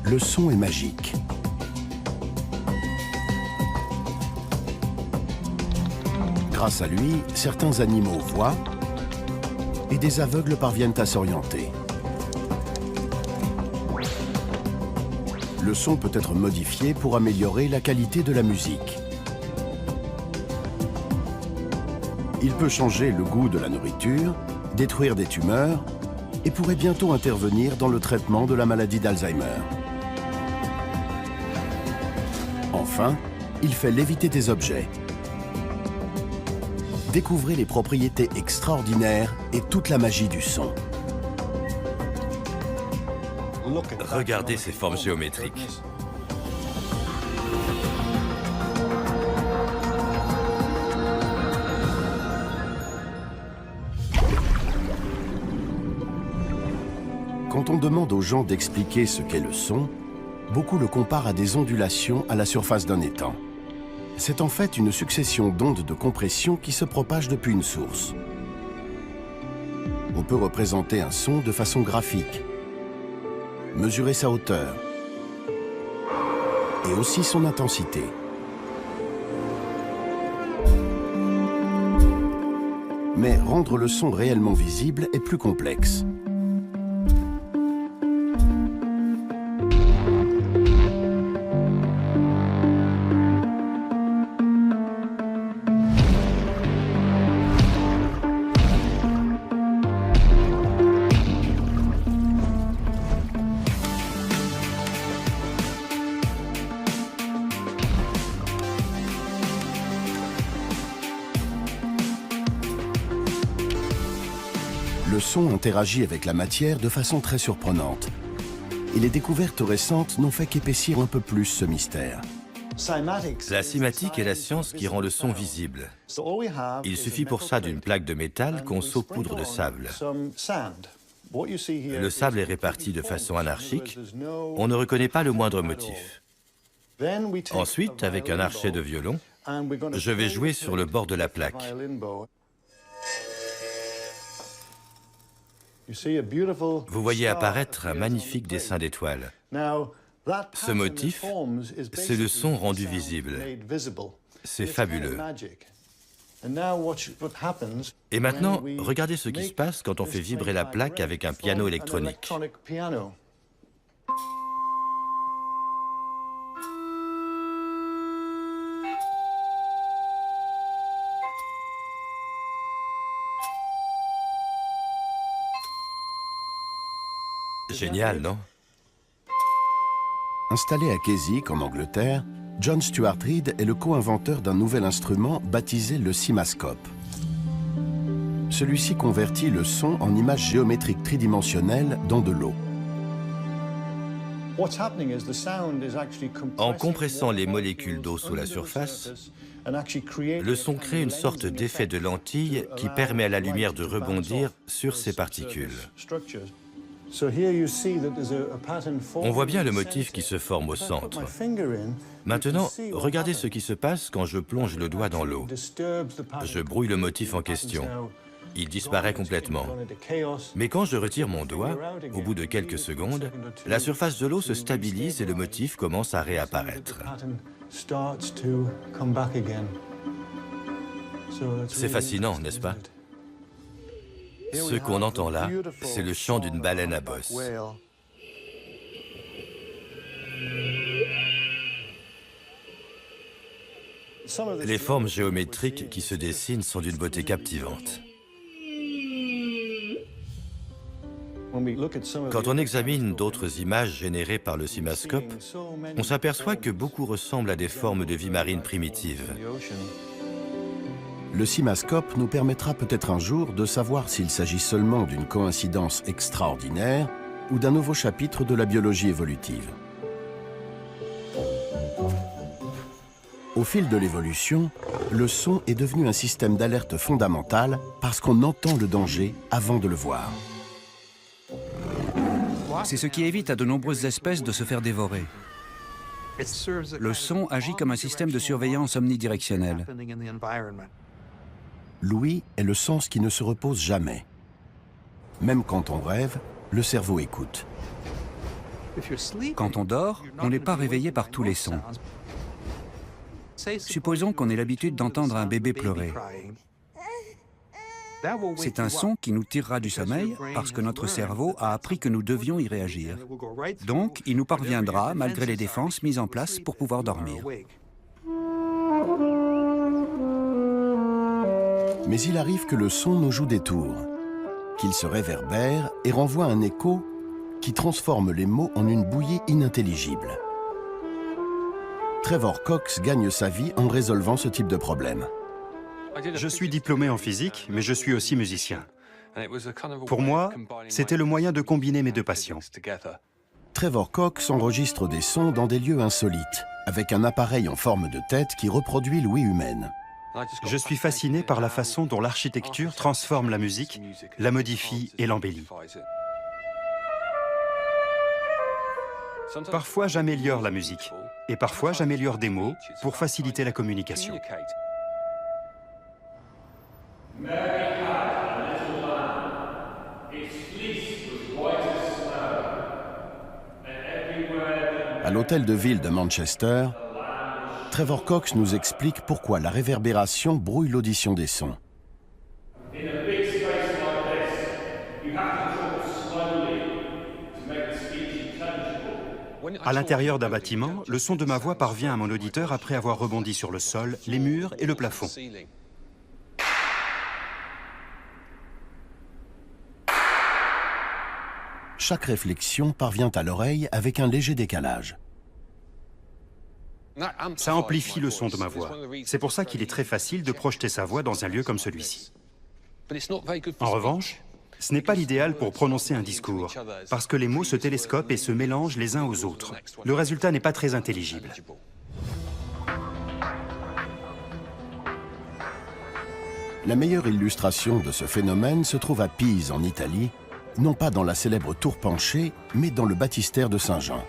Le son est magique. Grâce à lui, certains animaux voient et des aveugles parviennent à s'orienter. Le son peut être modifié pour améliorer la qualité de la musique. Il peut changer le goût de la nourriture, détruire des tumeurs et pourrait bientôt intervenir dans le traitement de la maladie d'Alzheimer. Enfin, il fait léviter des objets. Découvrez les propriétés extraordinaires et toute la magie du son. Regardez ces formes géométriques. Quand on demande aux gens d'expliquer ce qu'est le son, beaucoup le comparent à des ondulations à la surface d'un étang. C'est en fait une succession d'ondes de compression qui se propagent depuis une source. On peut représenter un son de façon graphique, mesurer sa hauteur et aussi son intensité. Mais rendre le son réellement visible est plus complexe. Le son interagit avec la matière de façon très surprenante. Et les découvertes récentes n'ont fait qu'épaissir un peu plus ce mystère. La cymatique est la science qui rend le son visible. Il suffit pour ça d'une plaque de métal qu'on saupoudre de sable. Le sable est réparti de façon anarchique. On ne reconnaît pas le moindre motif. Ensuite, avec un archet de violon, je vais jouer sur le bord de la plaque. Vous voyez apparaître un magnifique dessin d'étoiles. Ce motif, c'est le son rendu visible. C'est fabuleux. Et maintenant, regardez ce qui se passe quand on fait vibrer la plaque avec un piano électronique. Génial, non? Installé à Keswick, en Angleterre, John Stuart Reid est le co-inventeur d'un nouvel instrument baptisé le cimascope. Celui-ci convertit le son en images géométriques tridimensionnelles dans de l'eau. En compressant les molécules d'eau sous la surface, le son crée une sorte d'effet de lentille qui permet à la lumière de rebondir sur ces particules. On voit bien le motif qui se forme au centre. Maintenant, regardez ce qui se passe quand je plonge le doigt dans l'eau. Je brouille le motif en question. Il disparaît complètement. Mais quand je retire mon doigt, au bout de quelques secondes, la surface de l'eau se stabilise et le motif commence à réapparaître. C'est fascinant, n'est-ce pas? Ce qu'on entend là, c'est le chant d'une baleine à bosse. Les formes géométriques qui se dessinent sont d'une beauté captivante. Quand on examine d'autres images générées par le cimascope, on s'aperçoit que beaucoup ressemblent à des formes de vie marine primitives. Le cimascope nous permettra peut-être un jour de savoir s'il s'agit seulement d'une coïncidence extraordinaire ou d'un nouveau chapitre de la biologie évolutive. Au fil de l'évolution, le son est devenu un système d'alerte fondamental parce qu'on entend le danger avant de le voir. C'est ce qui évite à de nombreuses espèces de se faire dévorer. Le son agit comme un système de surveillance omnidirectionnelle. L'ouïe est le sens qui ne se repose jamais. Même quand on rêve, le cerveau écoute. Quand on dort, on n'est pas réveillé par tous les sons. Supposons qu'on ait l'habitude d'entendre un bébé pleurer. C'est un son qui nous tirera du sommeil parce que notre cerveau a appris que nous devions y réagir. Donc, il nous parviendra malgré les défenses mises en place pour pouvoir dormir. Mais il arrive que le son nous joue des tours, qu'il se réverbère et renvoie un écho qui transforme les mots en une bouillie inintelligible. Trevor Cox gagne sa vie en résolvant ce type de problème. Je suis diplômé en physique, mais je suis aussi musicien. Pour moi, c'était le moyen de combiner mes deux passions. Trevor Cox enregistre des sons dans des lieux insolites, avec un appareil en forme de tête qui reproduit l'ouïe humaine. Je suis fasciné par la façon dont l'architecture transforme la musique, la modifie et l'embellit. Parfois, j'améliore la musique, et parfois, j'améliore des mots pour faciliter la communication. À l'hôtel de ville de Manchester, Trevor Cox nous explique pourquoi la réverbération brouille l'audition des sons. À l'intérieur d'un bâtiment, le son de ma voix parvient à mon auditeur après avoir rebondi sur le sol, les murs et le plafond. Chaque réflexion parvient à l'oreille avec un léger décalage. Ça amplifie le son de ma voix. C'est pour ça qu'il est très facile de projeter sa voix dans un lieu comme celui-ci. En revanche, ce n'est pas l'idéal pour prononcer un discours, parce que les mots se télescopent et se mélangent les uns aux autres. Le résultat n'est pas très intelligible. La meilleure illustration de ce phénomène se trouve à Pise, en Italie, non pas dans la célèbre tour penchée, mais dans le baptistère de Saint-Jean.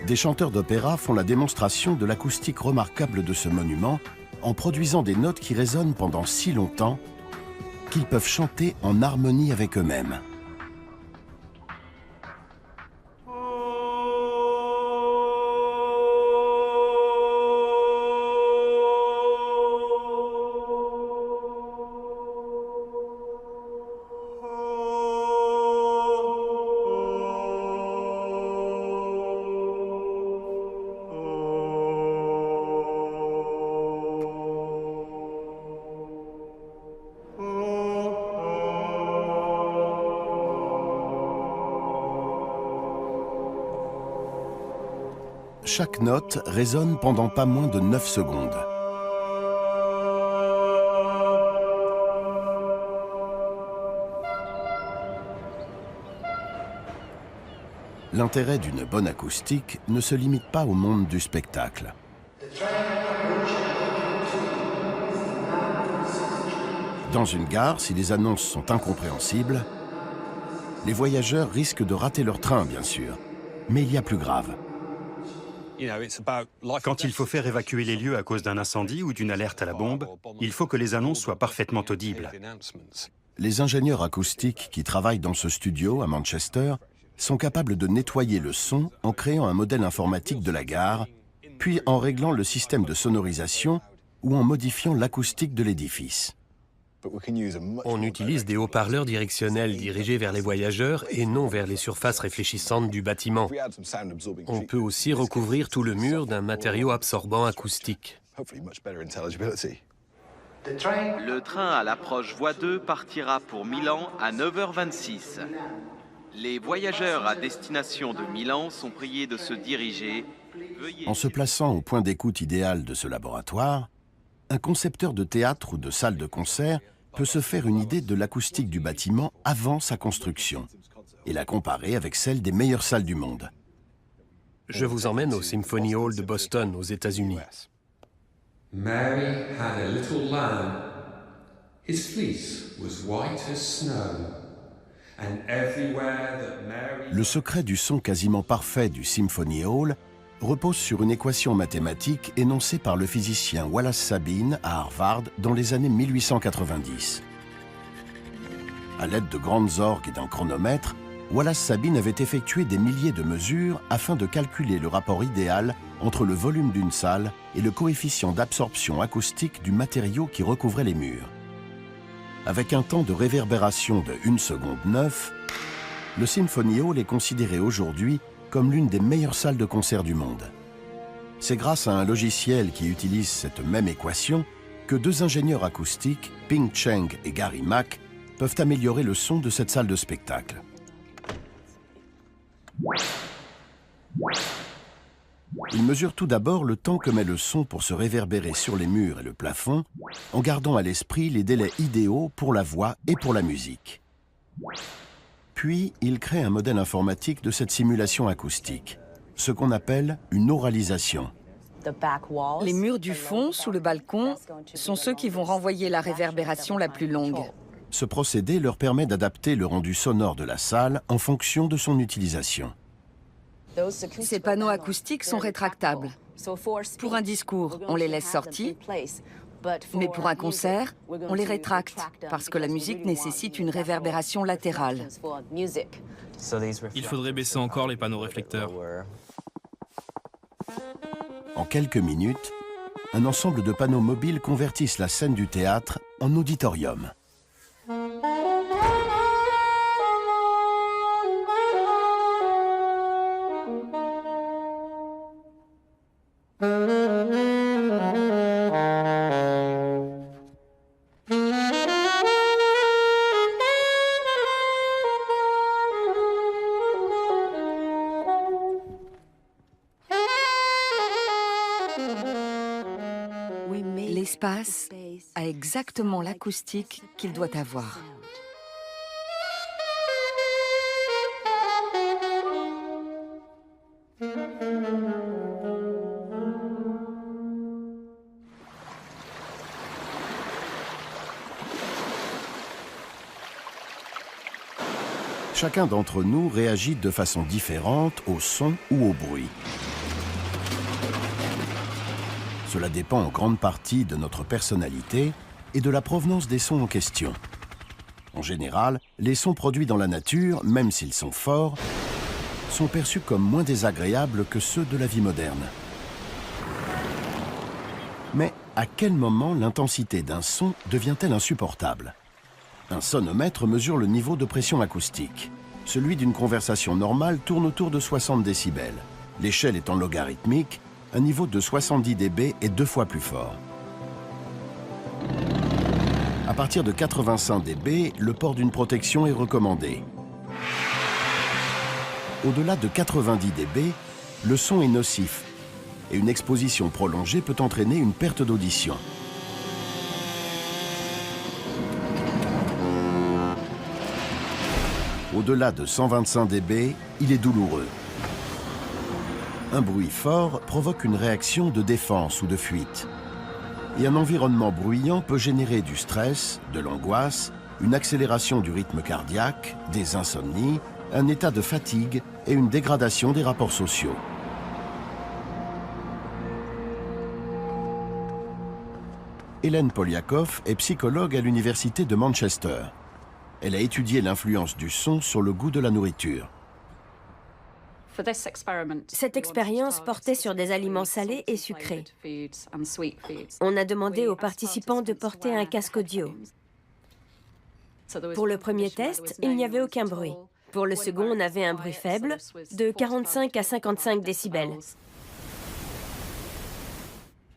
Des chanteurs d'opéra font la démonstration de l'acoustique remarquable de ce monument en produisant des notes qui résonnent pendant si longtemps qu'ils peuvent chanter en harmonie avec eux-mêmes. Chaque note résonne pendant pas moins de 9 secondes. L'intérêt d'une bonne acoustique ne se limite pas au monde du spectacle. Dans une gare, si les annonces sont incompréhensibles, les voyageurs risquent de rater leur train, bien sûr. Mais il y a plus grave. Quand il faut faire évacuer les lieux à cause d'un incendie ou d'une alerte à la bombe, il faut que les annonces soient parfaitement audibles. Les ingénieurs acoustiques qui travaillent dans ce studio à Manchester sont capables de nettoyer le son en créant un modèle informatique de la gare, puis en réglant le système de sonorisation ou en modifiant l'acoustique de l'édifice. On utilise des haut-parleurs directionnels dirigés vers les voyageurs et non vers les surfaces réfléchissantes du bâtiment. On peut aussi recouvrir tout le mur d'un matériau absorbant acoustique. Le train à l'approche voie 2 partira pour Milan à 9h26. Les voyageurs à destination de Milan sont priés de se diriger. En se plaçant au point d'écoute idéal de ce laboratoire, un concepteur de théâtre ou de salle de concert peut se faire une idée de l'acoustique du bâtiment avant sa construction et la comparer avec celle des meilleures salles du monde. Je vous emmène au Symphony Hall de Boston, aux États-Unis. Mary had a little lamb. His fleece was white as snow. And everywhere that Mary... Le secret du son quasiment parfait du Symphony Hall repose sur une équation mathématique énoncée par le physicien Wallace Sabine à Harvard dans les années 1890. À l'aide de grandes orgues et d'un chronomètre, Wallace Sabine avait effectué des milliers de mesures afin de calculer le rapport idéal entre le volume d'une salle et le coefficient d'absorption acoustique du matériau qui recouvrait les murs. Avec un temps de réverbération de 1 seconde 9, le Symphony Hall est considéré aujourd'hui comme l'une des meilleures salles de concert du monde. C'est grâce à un logiciel qui utilise cette même équation que 2 ingénieurs acoustiques, Ping Cheng et Gary Mack, peuvent améliorer le son de cette salle de spectacle. Ils mesurent tout d'abord le temps que met le son pour se réverbérer sur les murs et le plafond, en gardant à l'esprit les délais idéaux pour la voix et pour la musique. Puis, ils créent un modèle informatique de cette simulation acoustique, ce qu'on appelle une oralisation. Les murs du fond, sous le balcon, sont ceux qui vont renvoyer la réverbération la plus longue. Ce procédé leur permet d'adapter le rendu sonore de la salle en fonction de son utilisation. Ces panneaux acoustiques sont rétractables. Pour un discours, on les laisse sortis, mais pour un concert, on les rétracte parce que la musique nécessite une réverbération latérale. Il faudrait baisser encore les panneaux réflecteurs. En quelques minutes, un ensemble de panneaux mobiles convertissent la scène du théâtre en auditorium. L'espace a exactement l'acoustique qu'il doit avoir. Chacun d'entre nous réagit de façon différente au son ou au bruit. Cela dépend en grande partie de notre personnalité et de la provenance des sons en question. En général, les sons produits dans la nature, même s'ils sont forts, sont perçus comme moins désagréables que ceux de la vie moderne. Mais à quel moment l'intensité d'un son devient-elle insupportable ? Un sonomètre mesure le niveau de pression acoustique. Celui d'une conversation normale tourne autour de 60 décibels. L'échelle étant logarithmique, un niveau de 70 dB est 2 fois plus fort. À partir de 85 dB, le port d'une protection est recommandé. Au-delà de 90 dB, le son est nocif et une exposition prolongée peut entraîner une perte d'audition. Au-delà de 125 dB, il est douloureux. Un bruit fort provoque une réaction de défense ou de fuite. Et un environnement bruyant peut générer du stress, de l'angoisse, une accélération du rythme cardiaque, des insomnies, un état de fatigue et une dégradation des rapports sociaux. Hélène Poliakoff est psychologue à l'université de Manchester. Elle a étudié l'influence du son sur le goût de la nourriture. Cette expérience portait sur des aliments salés et sucrés. On a demandé aux participants de porter un casque audio. Pour le premier test, il n'y avait aucun bruit. Pour le second, on avait un bruit faible, de 45 à 55 décibels.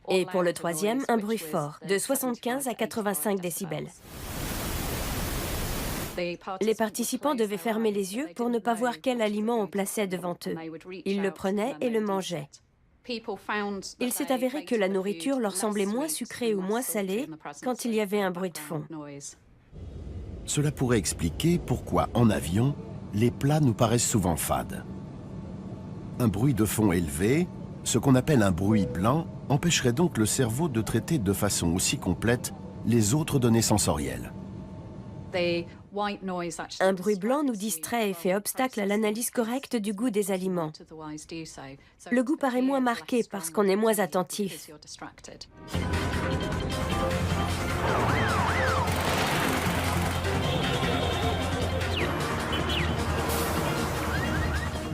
Et pour le troisième, un bruit fort, de 75 à 85 décibels. Les participants devaient fermer les yeux pour ne pas voir quel aliment on plaçait devant eux. Ils le prenaient et le mangeaient. Il s'est avéré que la nourriture leur semblait moins sucrée ou moins salée quand il y avait un bruit de fond. Cela pourrait expliquer pourquoi, en avion, les plats nous paraissent souvent fades. Un bruit de fond élevé, ce qu'on appelle un bruit blanc, empêcherait donc le cerveau de traiter de façon aussi complète les autres données sensorielles. Un bruit blanc nous distrait et fait obstacle à l'analyse correcte du goût des aliments. Le goût paraît moins marqué parce qu'on est moins attentif.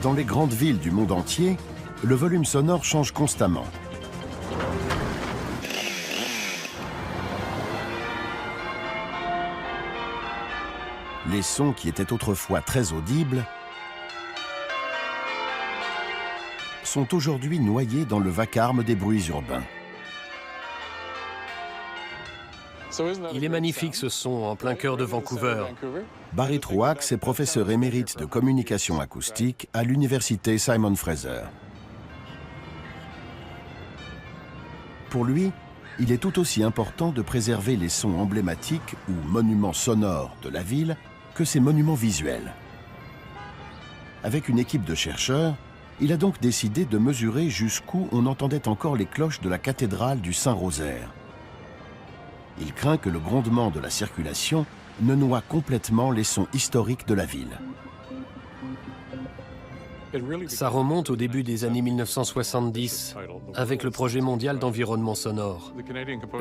Dans les grandes villes du monde entier, le volume sonore change constamment. Les sons qui étaient autrefois très audibles sont aujourd'hui noyés dans le vacarme des bruits urbains. Il est magnifique ce son en plein cœur de Vancouver. Barry Truax est professeur émérite de communication acoustique à l'université Simon Fraser. Pour lui, il est tout aussi important de préserver les sons emblématiques ou monuments sonores de la ville que ses monuments visuels. Avec une équipe de chercheurs, il a donc décidé de mesurer jusqu'où on entendait encore les cloches de la cathédrale du Saint-Rosaire. Il craint que le grondement de la circulation ne noie complètement les sons historiques de la ville. Ça remonte au début des années 1970, avec le projet mondial d'environnement sonore.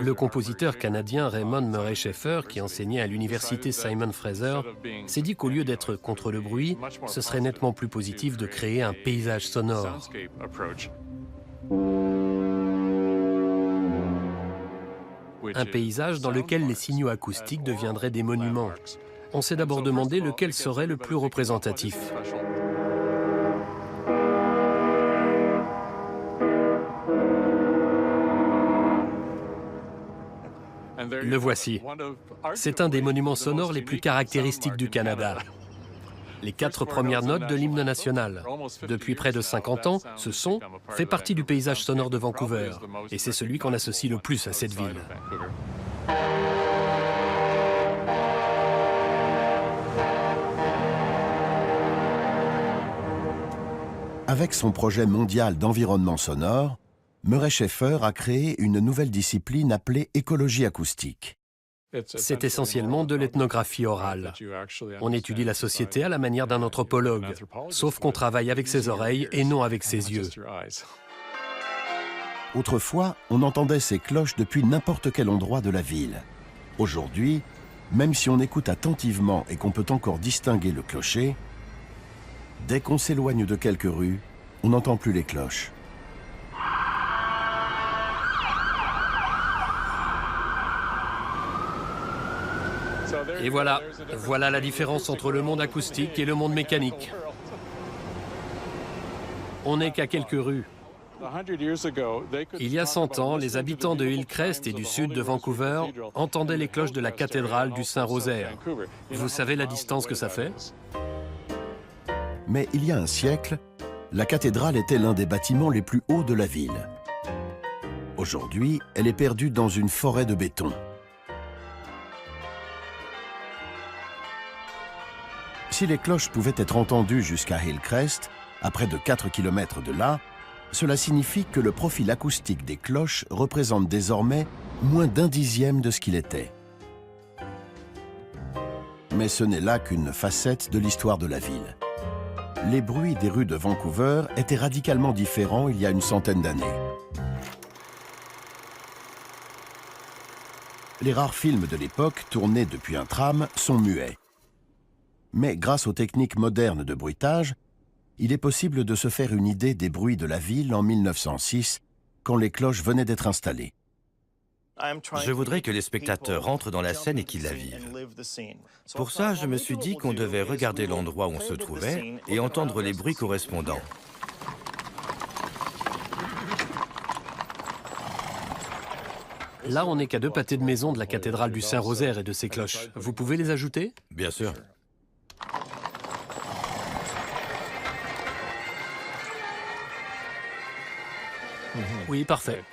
Le compositeur canadien Raymond Murray Schafer, qui enseignait à l'université Simon Fraser, s'est dit qu'au lieu d'être contre le bruit, ce serait nettement plus positif de créer un paysage sonore. Un paysage dans lequel les signaux acoustiques deviendraient des monuments. On s'est d'abord demandé lequel serait le plus représentatif. Le voici. C'est un des monuments sonores les plus caractéristiques du Canada. Les 4 premières notes de l'hymne national. Depuis près de 50 ans, ce son fait partie du paysage sonore de Vancouver. Et c'est celui qu'on associe le plus à cette ville. Avec son projet mondial d'environnement sonore, Murray Schafer a créé une nouvelle discipline appelée écologie acoustique. C'est essentiellement de l'ethnographie orale. On étudie la société à la manière d'un anthropologue, sauf qu'on travaille avec ses oreilles et non avec ses yeux. Autrefois, on entendait ces cloches depuis n'importe quel endroit de la ville. Aujourd'hui, même si on écoute attentivement et qu'on peut encore distinguer le clocher, dès qu'on s'éloigne de quelques rues, on n'entend plus les cloches. Et voilà la différence entre le monde acoustique et le monde mécanique. On n'est qu'à quelques rues. Il y a 100 ans, les habitants de Hillcrest et du sud de Vancouver entendaient les cloches de la cathédrale du Saint-Rosaire. Vous savez la distance que ça fait? Mais il y a un siècle, la cathédrale était l'un des bâtiments les plus hauts de la ville. Aujourd'hui, elle est perdue dans une forêt de béton. Si les cloches pouvaient être entendues jusqu'à Hillcrest, à près de 4 km de là, cela signifie que le profil acoustique des cloches représente désormais moins d'1 dixième de ce qu'il était. Mais ce n'est là qu'une facette de l'histoire de la ville. Les bruits des rues de Vancouver étaient radicalement différents il y a une centaine d'années. Les rares films de l'époque, tournés depuis un tram, sont muets. Mais grâce aux techniques modernes de bruitage, il est possible de se faire une idée des bruits de la ville en 1906, quand les cloches venaient d'être installées. Je voudrais que les spectateurs rentrent dans la scène et qu'ils la vivent. Pour ça, je me suis dit qu'on devait regarder l'endroit où on se trouvait et entendre les bruits correspondants. Là, on n'est qu'à 2 pâtés de maison de la cathédrale du Saint-Rosaire et de ses cloches. Vous pouvez les ajouter? Bien sûr. Oui, parfait.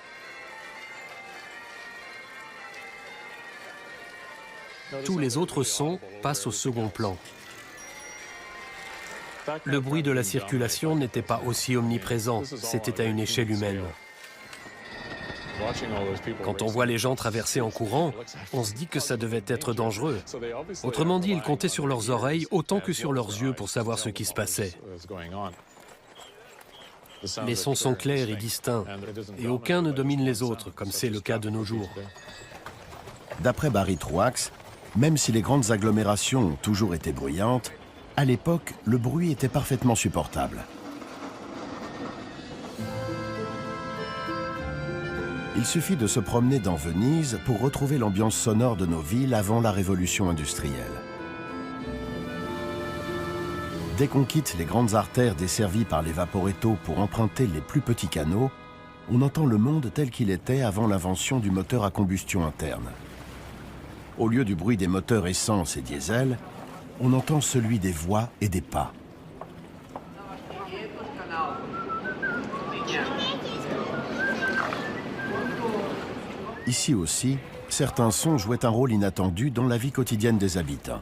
Tous les autres sons passent au second plan. Le bruit de la circulation n'était pas aussi omniprésent, c'était à une échelle humaine. Quand on voit les gens traverser en courant, on se dit que ça devait être dangereux. Autrement dit, ils comptaient sur leurs oreilles autant que sur leurs yeux pour savoir ce qui se passait. Les sons sont clairs et distincts, et aucun ne domine les autres, comme c'est le cas de nos jours. D'après Barry Truax, même si les grandes agglomérations ont toujours été bruyantes, à l'époque, le bruit était parfaitement supportable. Il suffit de se promener dans Venise pour retrouver l'ambiance sonore de nos villes avant la révolution industrielle. Dès qu'on quitte les grandes artères desservies par les vaporettos pour emprunter les plus petits canaux, on entend le monde tel qu'il était avant l'invention du moteur à combustion interne. Au lieu du bruit des moteurs essence et diesel, on entend celui des voix et des pas. Ici aussi, certains sons jouaient un rôle inattendu dans la vie quotidienne des habitants.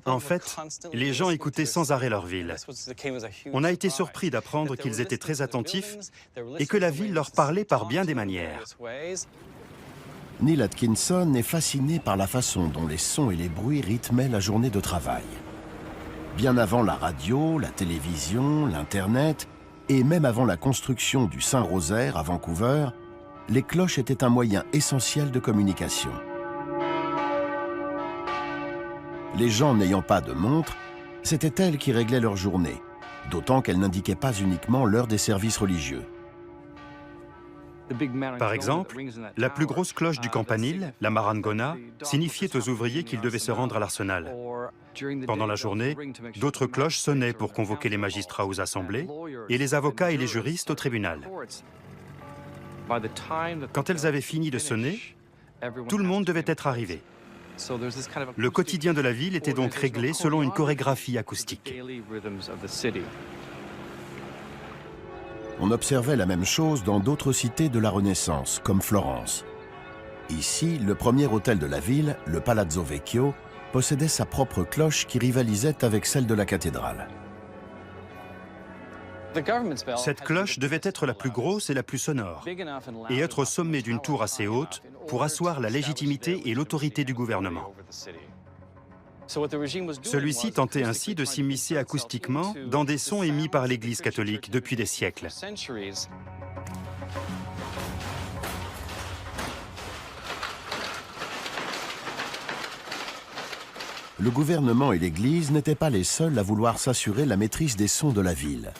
En fait, les gens écoutaient sans arrêt leur ville. On a été surpris d'apprendre qu'ils étaient très attentifs et que la ville leur parlait par bien des manières. Neil Atkinson est fasciné par la façon dont les sons et les bruits rythmaient la journée de travail. Bien avant la radio, la télévision, l'Internet, et même avant la construction du Saint-Rosaire à Vancouver, les cloches étaient un moyen essentiel de communication. Les gens n'ayant pas de montre, c'était elles qui réglaient leur journée, d'autant qu'elles n'indiquaient pas uniquement l'heure des services religieux. Par exemple, la plus grosse cloche du campanile, la marangona, signifiait aux ouvriers qu'ils devaient se rendre à l'arsenal. Pendant la journée, d'autres cloches sonnaient pour convoquer les magistrats aux assemblées et les avocats et les juristes au tribunal. Quand elles avaient fini de sonner, tout le monde devait être arrivé. Le quotidien de la ville était donc réglé selon une chorégraphie acoustique. On observait la même chose dans d'autres cités de la Renaissance, comme Florence. Ici, le premier hôtel de la ville, le Palazzo Vecchio, possédait sa propre cloche qui rivalisait avec celle de la cathédrale. Cette cloche devait être la plus grosse et la plus sonore, et être au sommet d'une tour assez haute pour asseoir la légitimité et l'autorité du gouvernement. Celui-ci tentait ainsi de s'immiscer acoustiquement dans des sons émis par l'Église catholique depuis des siècles. Le gouvernement et l'Église n'étaient pas les seuls à vouloir s'assurer la maîtrise des sons de la ville.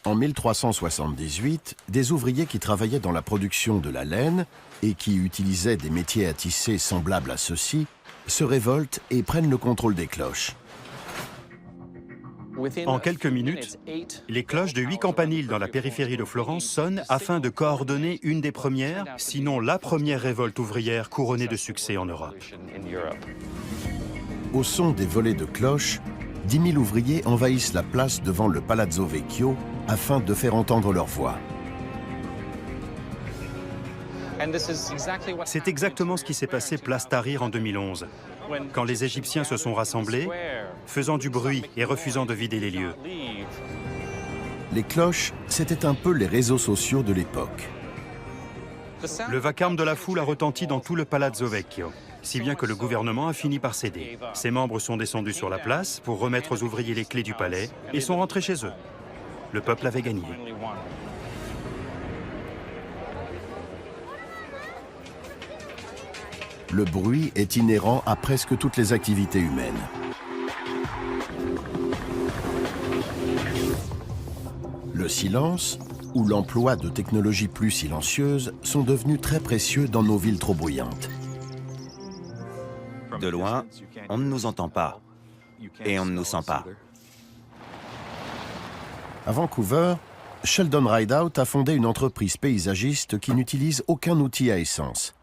En 1378, des ouvriers qui travaillaient dans la production de la laine et qui utilisaient des métiers à tisser semblables à ceux-ci se révoltent et prennent le contrôle des cloches. En quelques minutes, les cloches de 8 campaniles dans la périphérie de Florence sonnent afin de coordonner une des premières, sinon la première révolte ouvrière couronnée de succès en Europe. Au son des volées de cloches, 10 000 ouvriers envahissent la place devant le Palazzo Vecchio afin de faire entendre leur voix. C'est exactement ce qui s'est passé place Tahrir en 2011, quand les Égyptiens se sont rassemblés, faisant du bruit et refusant de vider les lieux. Les cloches, c'était un peu les réseaux sociaux de l'époque. Le vacarme de la foule a retenti dans tout le Palazzo Vecchio, si bien que le gouvernement a fini par céder. Ses membres sont descendus sur la place pour remettre aux ouvriers les clés du palais et sont rentrés chez eux. Le peuple avait gagné. Le bruit est inhérent à presque toutes les activités humaines. Le silence ou l'emploi de technologies plus silencieuses sont devenus très précieux dans nos villes trop bruyantes. De loin, on ne nous entend pas et on ne nous sent pas. À Vancouver, Sheldon Rideout a fondé une entreprise paysagiste qui n'utilise aucun outil à essence.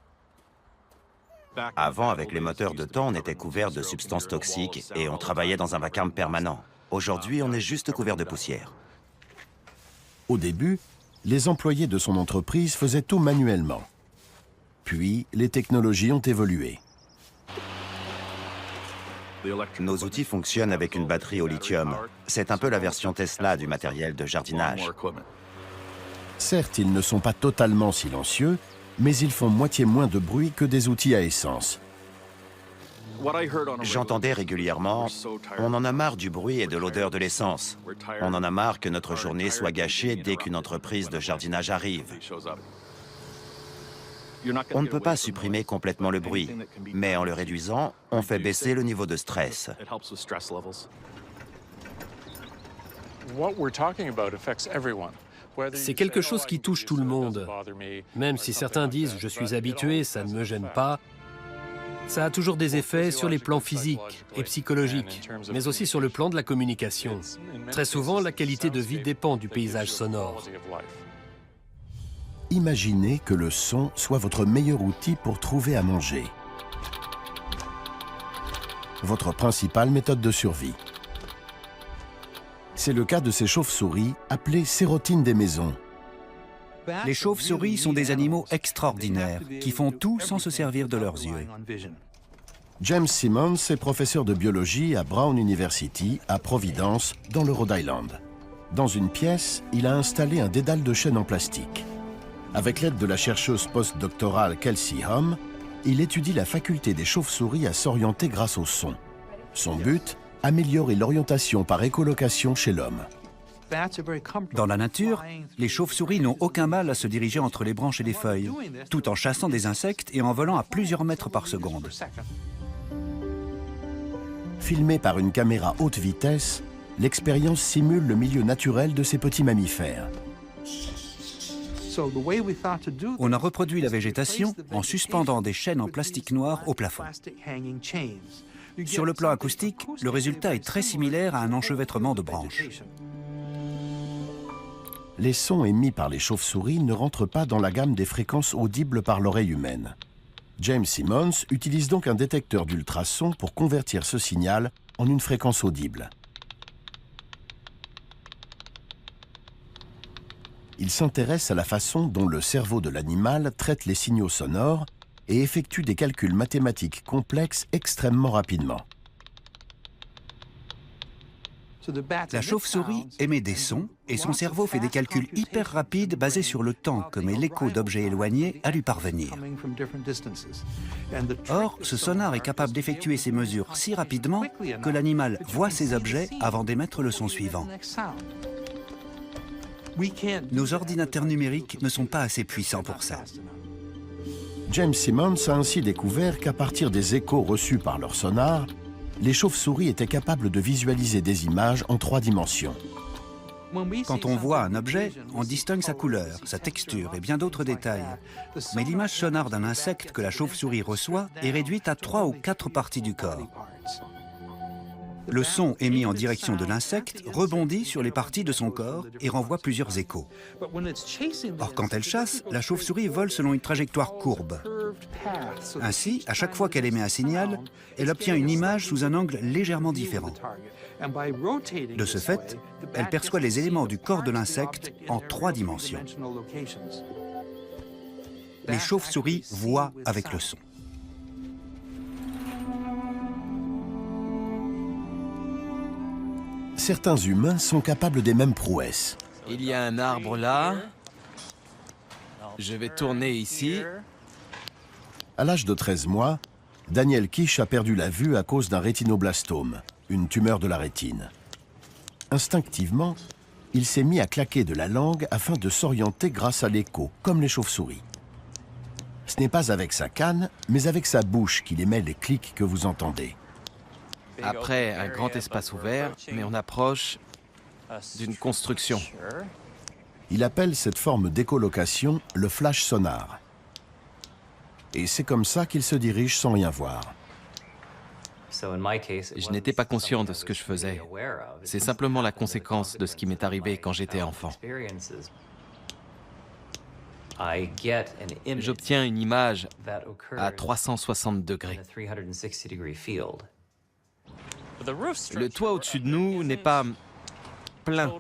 Avant, avec les moteurs de temps, on était couvert de substances toxiques et on travaillait dans un vacarme permanent. Aujourd'hui, on est juste couvert de poussière. Au début, les employés de son entreprise faisaient tout manuellement. Puis, les technologies ont évolué. Nos outils fonctionnent avec une batterie au lithium. C'est un peu la version Tesla du matériel de jardinage. Certes, ils ne sont pas totalement silencieux, mais ils font moitié moins de bruit que des outils à essence. J'entendais régulièrement « On en a marre du bruit et de l'odeur de l'essence. On en a marre que notre journée soit gâchée dès qu'une entreprise de jardinage arrive. » On ne peut pas supprimer complètement le bruit, mais en le réduisant, on fait baisser le niveau de stress. C'est quelque chose qui touche tout le monde. Même si certains disent « je suis habitué, ça ne me gêne pas », ça a toujours des effets sur les plans physiques et psychologiques, mais aussi sur le plan de la communication. Très souvent, la qualité de vie dépend du paysage sonore. Imaginez que le son soit votre meilleur outil pour trouver à manger. Votre principale méthode de survie. C'est le cas de ces chauves-souris appelées sérotines des maisons. Les chauves-souris sont des animaux extraordinaires qui font tout sans se servir de leurs yeux. James Simmons est professeur de biologie à Brown University, à Providence, dans le Rhode Island. Dans une pièce, il a installé un dédale de chaîne en plastique. Avec l'aide de la chercheuse postdoctorale Kelsey Hum, il étudie la faculté des chauves-souris à s'orienter grâce au son. Son but, améliorer l'orientation par écholocation chez l'homme. Dans la nature, les chauves-souris n'ont aucun mal à se diriger entre les branches et les feuilles, tout en chassant des insectes et en volant à plusieurs mètres par seconde. Filmée par une caméra haute vitesse, l'expérience simule le milieu naturel de ces petits mammifères. On a reproduit la végétation en suspendant des chaînes en plastique noir au plafond. Sur le plan acoustique, le résultat est très similaire à un enchevêtrement de branches. Les sons émis par les chauves-souris ne rentrent pas dans la gamme des fréquences audibles par l'oreille humaine. James Simmons utilise donc un détecteur d'ultrasons pour convertir ce signal en une fréquence audible. Il s'intéresse à la façon dont le cerveau de l'animal traite les signaux sonores et effectue des calculs mathématiques complexes extrêmement rapidement. La chauve-souris émet des sons et son cerveau fait des calculs hyper rapides basés sur le temps que met l'écho d'objets éloignés à lui parvenir. Or, ce sonar est capable d'effectuer ces mesures si rapidement que l'animal voit ces objets avant d'émettre le son suivant. Nos ordinateurs numériques ne sont pas assez puissants pour ça. James Simmons a ainsi découvert qu'à partir des échos reçus par leur sonar, les chauves-souris étaient capables de visualiser des images en 3 dimensions. Quand on voit un objet, on distingue sa couleur, sa texture et bien d'autres détails. Mais l'image sonore d'un insecte que la chauve-souris reçoit est réduite à 3 ou 4 parties du corps. Le son émis en direction de l'insecte rebondit sur les parties de son corps et renvoie plusieurs échos. Or, quand elle chasse, la chauve-souris vole selon une trajectoire courbe. Ainsi, à chaque fois qu'elle émet un signal, elle obtient une image sous un angle légèrement différent. De ce fait, elle perçoit les éléments du corps de l'insecte en 3 dimensions. Les chauves-souris voient avec le son. Certains humains sont capables des mêmes prouesses. Il y a un arbre là. Je vais tourner ici. À l'âge de 13 mois, Daniel Kish a perdu la vue à cause d'un rétinoblastome, une tumeur de la rétine. Instinctivement, il s'est mis à claquer de la langue afin de s'orienter grâce à l'écho, comme les chauves-souris. Ce n'est pas avec sa canne, mais avec sa bouche qu'il émet les clics que vous entendez. Après, un grand espace ouvert, mais on approche d'une construction. Il appelle cette forme d'écholocation le flash sonar. Et c'est comme ça qu'il se dirige sans rien voir. Je n'étais pas conscient de ce que je faisais. C'est simplement la conséquence de ce qui m'est arrivé quand j'étais enfant. J'obtiens une image à 360 degrés. Le toit au-dessus de nous n'est pas plein.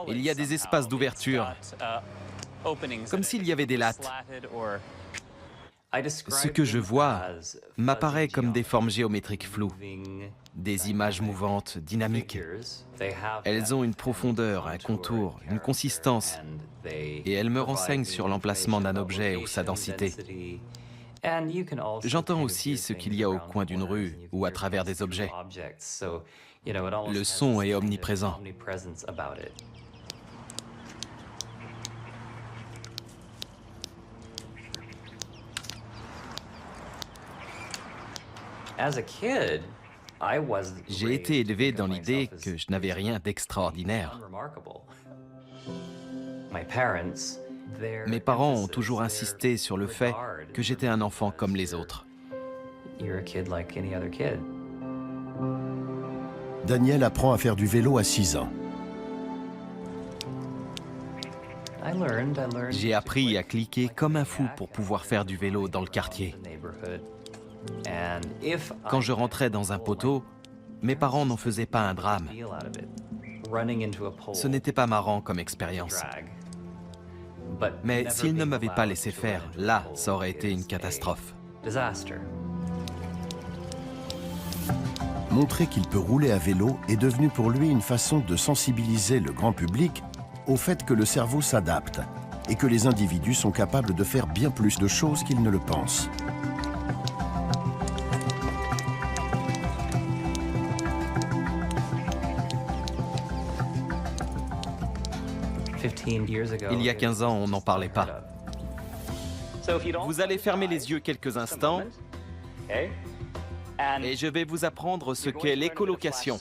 Il y a des espaces d'ouverture, comme s'il y avait des lattes. Ce que je vois m'apparaît comme des formes géométriques floues, des images mouvantes, dynamiques. Elles ont une profondeur, un contour, une consistance, et elles me renseignent sur l'emplacement d'un objet ou sa densité. J'entends aussi ce qu'il y a au coin d'une rue ou à travers des objets. Le son est omniprésent. J'ai été élevé dans l'idée que je n'avais rien d'extraordinaire. Mes parents ont toujours insisté sur le fait que j'étais un enfant comme les autres. Daniel apprend à faire du vélo à 6 ans. J'ai appris à cliquer comme un fou pour pouvoir faire du vélo dans le quartier. Quand je rentrais dans un poteau, mes parents n'en faisaient pas un drame. Ce n'était pas marrant comme expérience. Mais s'ils ne m'avaient pas laissé faire, là, ça aurait été une catastrophe. Montrer qu'il peut rouler à vélo est devenu pour lui une façon de sensibiliser le grand public au fait que le cerveau s'adapte et que les individus sont capables de faire bien plus de choses qu'ils ne le pensent. Il y a 15 ans, on n'en parlait pas. Vous allez fermer les yeux quelques instants et je vais vous apprendre ce qu'est l'écholocation.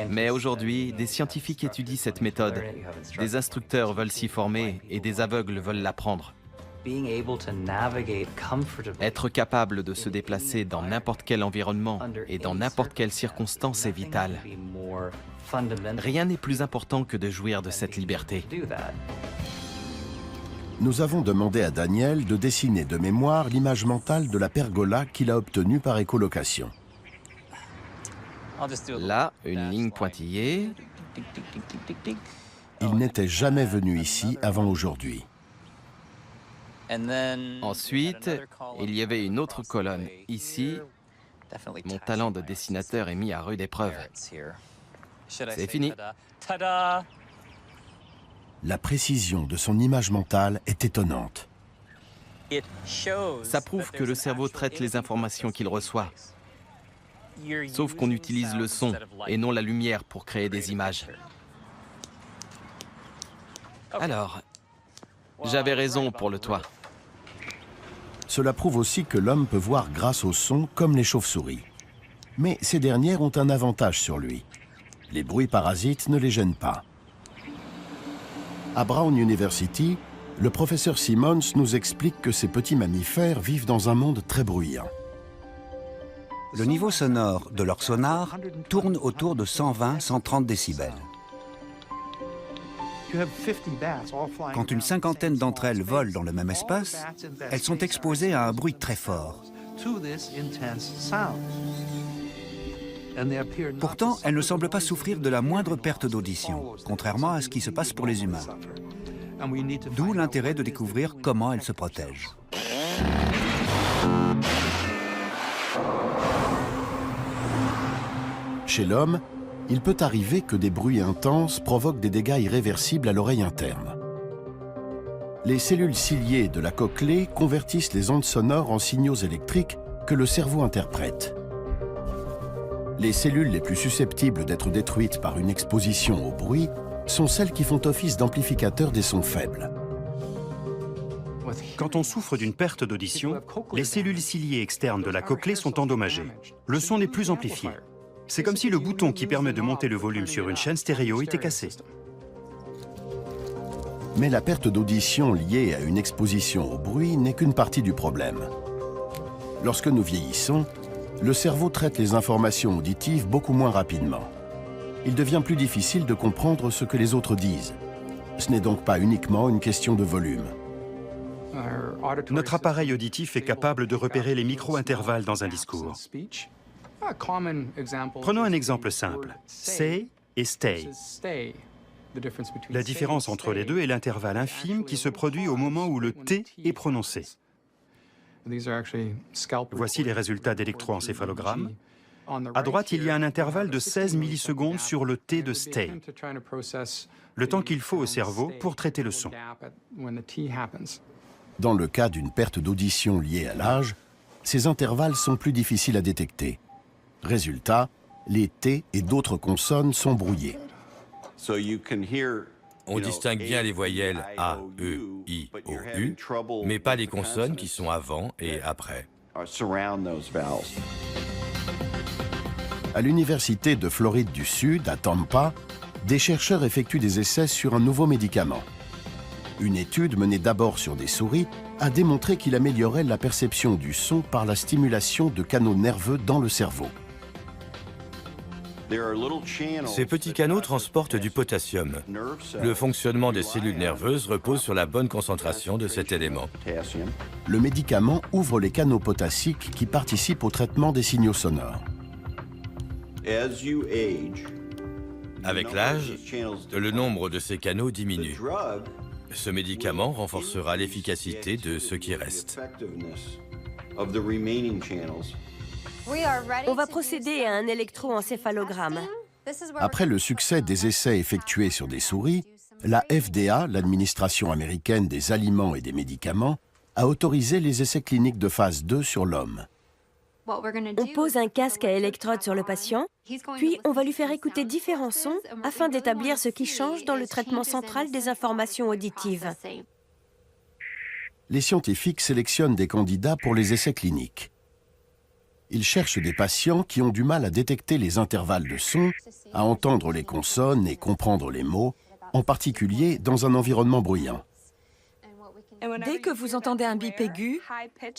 Mais aujourd'hui, des scientifiques étudient cette méthode, des instructeurs veulent s'y former et des aveugles veulent l'apprendre. Être capable de se déplacer dans n'importe quel environnement et dans n'importe quelle circonstance est vital. Rien n'est plus important que de jouir de cette liberté. Nous avons demandé à Daniel de dessiner de mémoire l'image mentale de la pergola qu'il a obtenue par écholocation. Là, une ligne pointillée. Il n'était jamais venu ici avant aujourd'hui. Ensuite, il y avait une autre colonne ici. Mon talent de dessinateur est mis à rude épreuve. C'est fini. La précision de son image mentale est étonnante. Ça prouve que le cerveau traite les informations qu'il reçoit. Sauf qu'on utilise le son et non la lumière pour créer des images. Alors, j'avais raison pour le toit. Cela prouve aussi que l'homme peut voir grâce au son comme les chauves-souris. Mais ces dernières ont un avantage sur lui. Les bruits parasites ne les gênent pas. À Brown University, le professeur Simmons nous explique que ces petits mammifères vivent dans un monde très bruyant. Le niveau sonore de leur sonar tourne autour de 120-130 décibels. Quand une cinquantaine d'entre elles volent dans le même espace, elles sont exposées à un bruit très fort. Pourtant, elles ne semblent pas souffrir de la moindre perte d'audition, contrairement à ce qui se passe pour les humains. D'où l'intérêt de découvrir comment elles se protègent. Chez l'homme, il peut arriver que des bruits intenses provoquent des dégâts irréversibles à l'oreille interne. Les cellules ciliées de la cochlée convertissent les ondes sonores en signaux électriques que le cerveau interprète. Les cellules les plus susceptibles d'être détruites par une exposition au bruit sont celles qui font office d'amplificateurs des sons faibles. Quand on souffre d'une perte d'audition, les cellules ciliées externes de la cochlée sont endommagées. Le son n'est plus amplifié. C'est comme si le bouton qui permet de monter le volume sur une chaîne stéréo était cassé. Mais la perte d'audition liée à une exposition au bruit n'est qu'une partie du problème. Lorsque nous vieillissons, le cerveau traite les informations auditives beaucoup moins rapidement. Il devient plus difficile de comprendre ce que les autres disent. Ce n'est donc pas uniquement une question de volume. Notre appareil auditif est capable de repérer les micro-intervalles dans un discours. Prenons un exemple simple, say et stay. La différence entre les deux est l'intervalle infime qui se produit au moment où le T est prononcé. Voici les résultats d'électroencéphalogramme. À droite, il y a un intervalle de 16 millisecondes sur le T de stay, le temps qu'il faut au cerveau pour traiter le son. Dans le cas d'une perte d'audition liée à l'âge, ces intervalles sont plus difficiles à détecter. Résultat, les T et d'autres consonnes sont brouillées. On distingue bien les voyelles A, E, I, O, U, mais pas les consonnes qui sont avant et après. À l'Université de Floride du Sud, à Tampa, des chercheurs effectuent des essais sur un nouveau médicament. Une étude menée d'abord sur des souris a démontré qu'il améliorait la perception du son par la stimulation de canaux nerveux dans le cerveau. Ces petits canaux transportent du potassium. Le fonctionnement des cellules nerveuses repose sur la bonne concentration de cet élément. Le médicament ouvre les canaux potassiques qui participent au traitement des signaux sonores. Avec l'âge, le nombre de ces canaux diminue. Ce médicament renforcera l'efficacité de ceux qui restent. On va procéder à un électroencéphalogramme. Après le succès des essais effectués sur des souris, la FDA, l'administration américaine des aliments et des médicaments, a autorisé les essais cliniques de phase 2 sur l'homme. On pose un casque à électrode sur le patient, puis on va lui faire écouter différents sons afin d'établir ce qui change dans le traitement central des informations auditives. Les scientifiques sélectionnent des candidats pour les essais cliniques. Ils cherchent des patients qui ont du mal à détecter les intervalles de son, à entendre les consonnes et comprendre les mots, en particulier dans un environnement bruyant. Dès que vous entendez un bip aigu,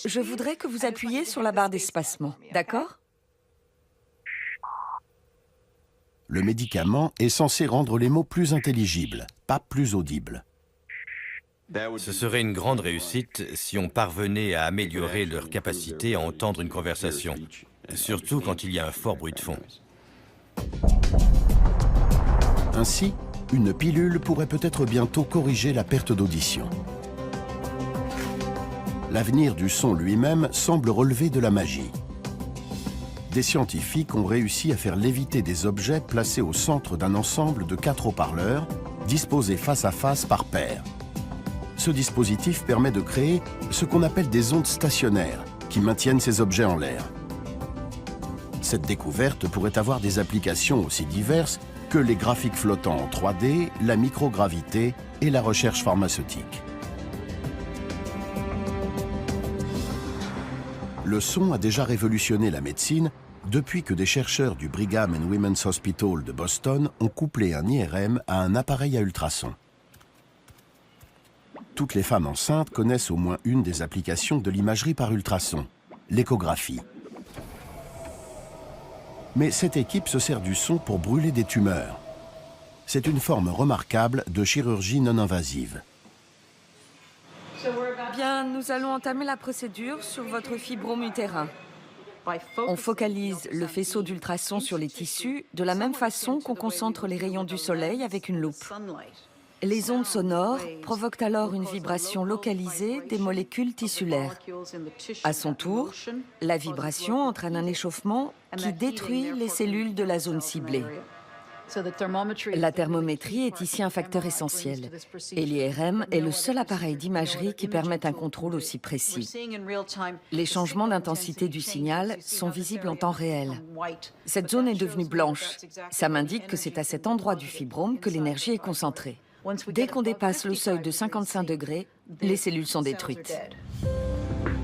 je voudrais que vous appuyiez sur la barre d'espacement, d'accord? Le médicament est censé rendre les mots plus intelligibles, pas plus audibles. Ce serait une grande réussite si on parvenait à améliorer leur capacité à entendre une conversation, surtout quand il y a un fort bruit de fond. Ainsi, une pilule pourrait peut-être bientôt corriger la perte d'audition. L'avenir du son lui-même semble relever de la magie. Des scientifiques ont réussi à faire léviter des objets placés au centre d'un ensemble de 4 haut-parleurs, disposés face à face par paire. Ce dispositif permet de créer ce qu'on appelle des ondes stationnaires, qui maintiennent ces objets en l'air. Cette découverte pourrait avoir des applications aussi diverses que les graphiques flottants en 3D, la microgravité et la recherche pharmaceutique. Le son a déjà révolutionné la médecine depuis que des chercheurs du Brigham and Women's Hospital de Boston ont couplé un IRM à un appareil à ultrasons. Toutes les femmes enceintes connaissent au moins une des applications de l'imagerie par ultrasons, l'échographie. Mais cette équipe se sert du son pour brûler des tumeurs. C'est une forme remarquable de chirurgie non invasive. Bien, nous allons entamer la procédure sur votre fibrome utérin. On focalise le faisceau d'ultrasons sur les tissus de la même façon qu'on concentre les rayons du soleil avec une loupe. Les ondes sonores provoquent alors une vibration localisée des molécules tissulaires. À son tour, la vibration entraîne un échauffement qui détruit les cellules de la zone ciblée. La thermométrie est ici un facteur essentiel et l'IRM est le seul appareil d'imagerie qui permette un contrôle aussi précis. Les changements d'intensité du signal sont visibles en temps réel. Cette zone est devenue blanche. Ça m'indique que c'est à cet endroit du fibrome que l'énergie est concentrée. Dès qu'on dépasse le seuil de 55 degrés, les cellules sont détruites.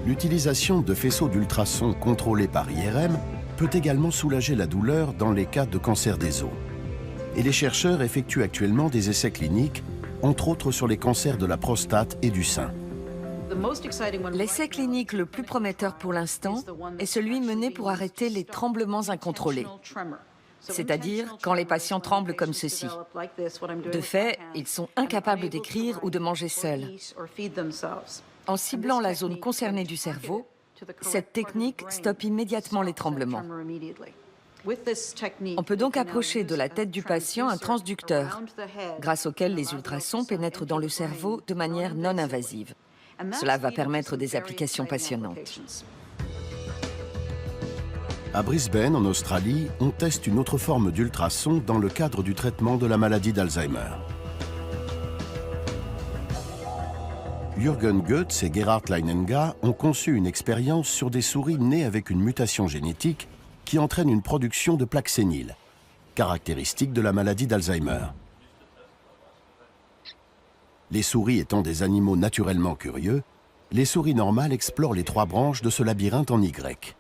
L'utilisation de faisceaux d'ultrasons contrôlés par IRM peut également soulager la douleur dans les cas de cancer des os. Et les chercheurs effectuent actuellement des essais cliniques, entre autres sur les cancers de la prostate et du sein. L'essai clinique le plus prometteur pour l'instant est celui mené pour arrêter les tremblements incontrôlés. C'est-à-dire quand les patients tremblent comme ceci. De fait, ils sont incapables d'écrire ou de manger seuls. En ciblant la zone concernée du cerveau, cette technique stoppe immédiatement les tremblements. On peut donc approcher de la tête du patient un transducteur, grâce auquel les ultrasons pénètrent dans le cerveau de manière non invasive. Cela va permettre des applications passionnantes. À Brisbane, en Australie, on teste une autre forme d'ultrason dans le cadre du traitement de la maladie d'Alzheimer. Jürgen Goetz et Gerhard Leinenga ont conçu une expérience sur des souris nées avec une mutation génétique qui entraîne une production de plaques séniles, caractéristique de la maladie d'Alzheimer. Les souris étant des animaux naturellement curieux, les souris normales explorent les 3 branches de ce labyrinthe en Y.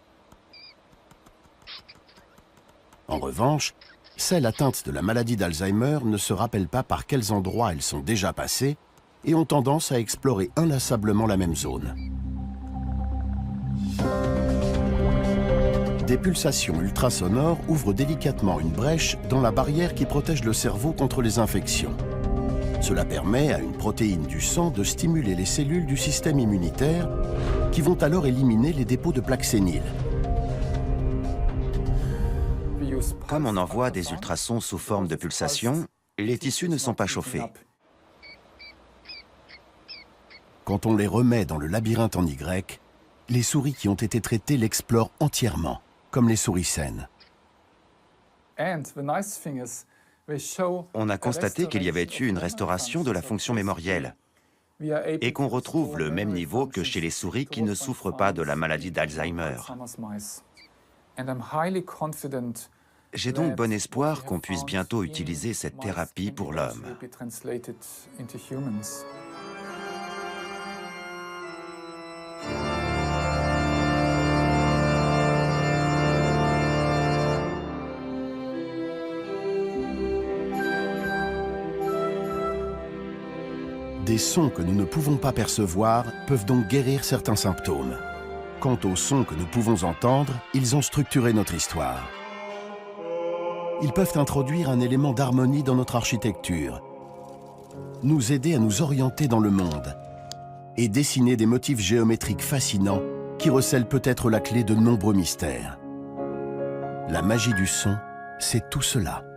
En revanche, celles atteintes de la maladie d'Alzheimer ne se rappellent pas par quels endroits elles sont déjà passées et ont tendance à explorer inlassablement la même zone. Des pulsations ultrasonores ouvrent délicatement une brèche dans la barrière qui protège le cerveau contre les infections. Cela permet à une protéine du sang de stimuler les cellules du système immunitaire qui vont alors éliminer les dépôts de plaques séniles. Comme on envoie des ultrasons sous forme de pulsations, les tissus ne sont pas chauffés. Quand on les remet dans le labyrinthe en Y, les souris qui ont été traitées l'explorent entièrement, comme les souris saines. On a constaté qu'il y avait eu une restauration de la fonction mémorielle et qu'on retrouve le même niveau que chez les souris qui ne souffrent pas de la maladie d'Alzheimer. J'ai donc bon espoir qu'on puisse bientôt utiliser cette thérapie pour l'homme. Des sons que nous ne pouvons pas percevoir peuvent donc guérir certains symptômes. Quant aux sons que nous pouvons entendre, ils ont structuré notre histoire. Ils peuvent introduire un élément d'harmonie dans notre architecture, nous aider à nous orienter dans le monde et dessiner des motifs géométriques fascinants qui recèlent peut-être la clé de nombreux mystères. La magie du son, c'est tout cela.